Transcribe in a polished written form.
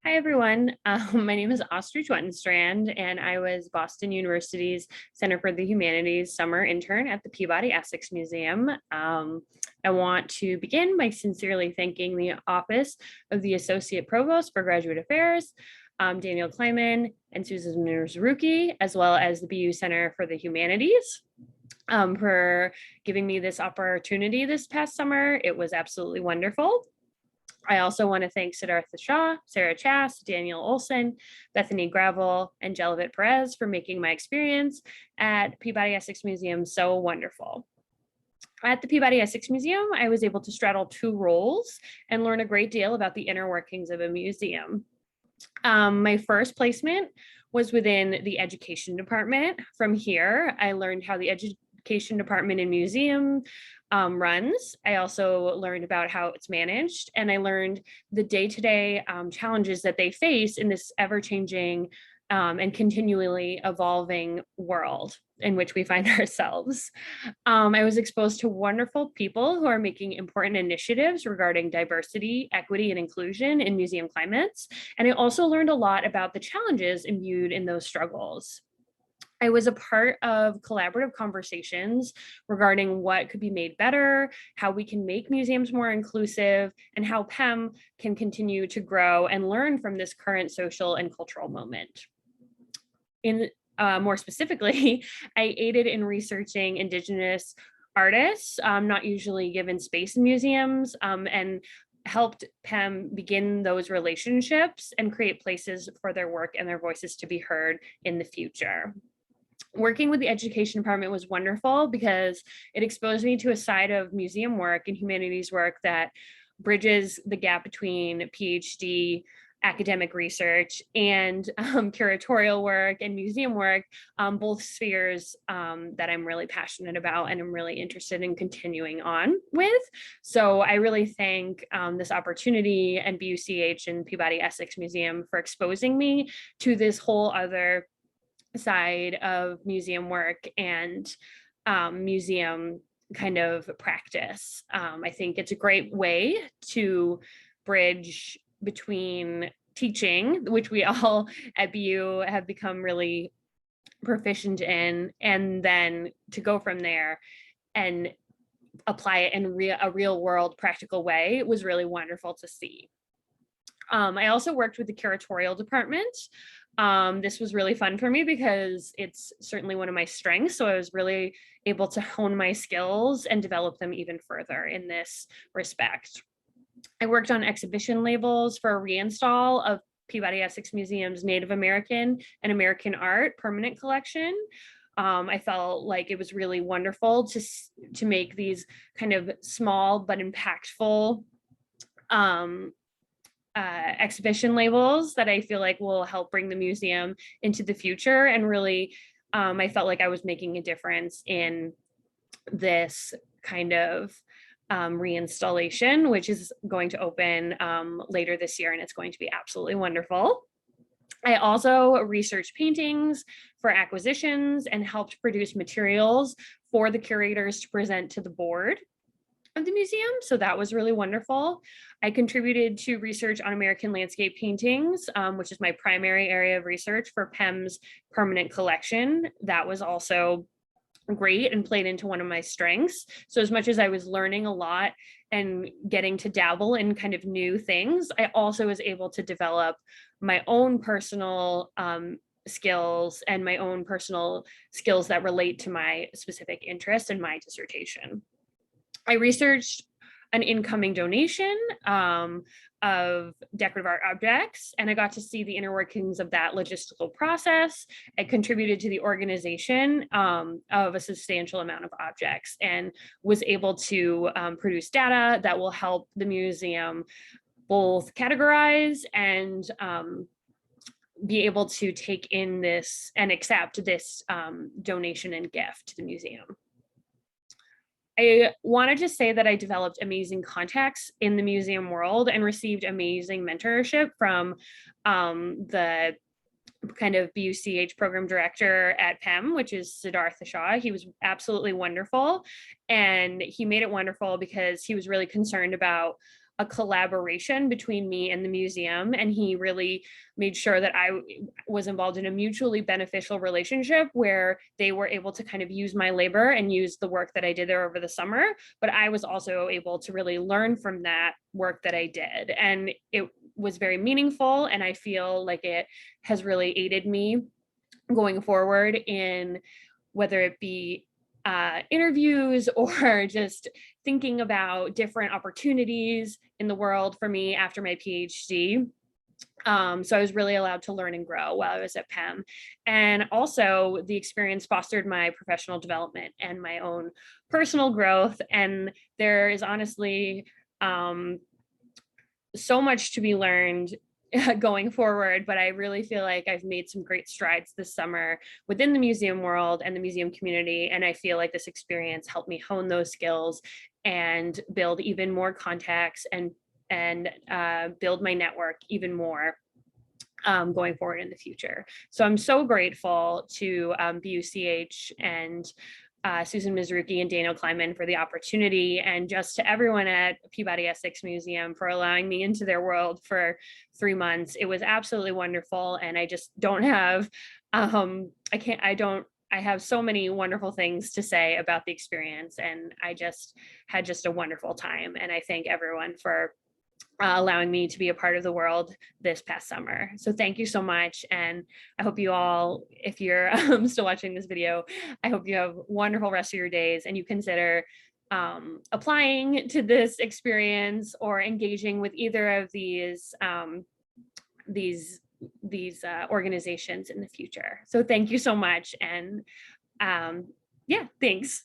Hi, everyone. My name is Astrid Tvetenstrad, and I was Boston University's Center for the Humanities summer intern at the Peabody Essex Museum. I want to begin by sincerely thanking the Office of the Associate Provost for Graduate Affairs, Daniel Kleiman and Susan Zaruki, as well as the BU Center for the Humanities. For giving me this opportunity this past summer. It was absolutely wonderful. I also want to thank Siddhartha Shah, Sarah Chass, Daniel Olson, Bethany Gravel, and Jelavit Perez for making my experience at Peabody Essex Museum so wonderful. At the Peabody Essex Museum, I was able to straddle two roles and learn a great deal about the inner workings of a museum. My first placement was within the education department. From here, I learned how the education department and museum runs. I also learned about how it's managed, and I learned the day-to-day challenges that they face in this ever-changing and continually evolving world in which we find ourselves. I was exposed to wonderful people who are making important initiatives regarding diversity, equity, and inclusion in museum climates. And I also learned a lot about the challenges imbued in those struggles. I was a part of collaborative conversations regarding what could be made better, how we can make museums more inclusive, and how PEM can continue to grow and learn from this current social and cultural moment. More specifically, I aided in researching Indigenous artists, not usually given space in museums, and helped PEM begin those relationships and create places for their work and their voices to be heard in the future. Working with the education department was wonderful because it exposed me to a side of museum work and humanities work that bridges the gap between PhD academic research and curatorial work and museum work, both spheres that I'm really passionate about and I'm really interested in continuing on with. So I really thank this opportunity and BUCH and Peabody Essex Museum for exposing me to this whole other side of museum work and museum kind of practice. I think it's a great way to bridge between teaching, which we all at BU have become really proficient in, and then to go from there and apply it in a real world practical way was really wonderful to see. I also worked with the curatorial department. This was really fun for me because it's certainly one of my strengths. So I was really able to hone my skills and develop them even further in this respect. I worked on exhibition labels for a reinstall of Peabody Essex Museum's Native American and American art permanent collection. I felt like it was really wonderful to make these kind of small but impactful exhibition labels that I feel like will help bring the museum into the future. And really, I felt like I was making a difference in this kind of reinstallation, which is going to open later this year, and it's going to be absolutely wonderful. I also researched paintings for acquisitions and helped produce materials for the curators to present to the board of the museum. So that was really wonderful. I contributed to research on American landscape paintings, which is my primary area of research for PEM's permanent collection. That was also great and played into one of my strengths. So as much as I was learning a lot and getting to dabble in kind of new things, I also was able to develop my own personal skills and my own personal skills that relate to my specific interest in my dissertation. I researched an incoming donation of decorative art objects, and I got to see the inner workings of that logistical process. I contributed to the organization of a substantial amount of objects and was able to produce data that will help the museum both categorize and be able to take in this and accept this donation and gift to the museum. I wanted to say that I developed amazing contacts in the museum world and received amazing mentorship from the kind of BUCH program director at PEM, which is Siddhartha Shah. He was absolutely wonderful. And he made it wonderful because he was really concerned about a collaboration between me and the museum, and he really made sure that I was involved in a mutually beneficial relationship where they were able to kind of use my labor and use the work that I did there over the summer, but I was also able to really learn from that work that I did, and it was very meaningful, and I feel like it has really aided me going forward in whether it be interviews or just thinking about different opportunities in the world for me after my PhD. So I was really allowed to learn and grow while I was at Penn. And also the experience fostered my professional development and my own personal growth. And there is honestly so much to be learned going forward, but I really feel like I've made some great strides this summer within the museum world and the museum community. And I feel like this experience helped me hone those skills and build even more contacts and build my network even more going forward in the future. So I'm so grateful to BUCH and Susan Mizruki and Daniel Kleiman for the opportunity, and just to everyone at Peabody Essex Museum for allowing me into their world for 3 months. It was absolutely wonderful, and I just don't have, I have so many wonderful things to say about the experience, and I just had just a wonderful time. And I thank everyone for allowing me to be a part of the world this past summer. So thank you so much. And I hope you all, if you're still watching this video, I hope you have wonderful rest of your days and you consider applying to this experience or engaging with either of these organizations in the future. So thank you so much. And yeah, thanks.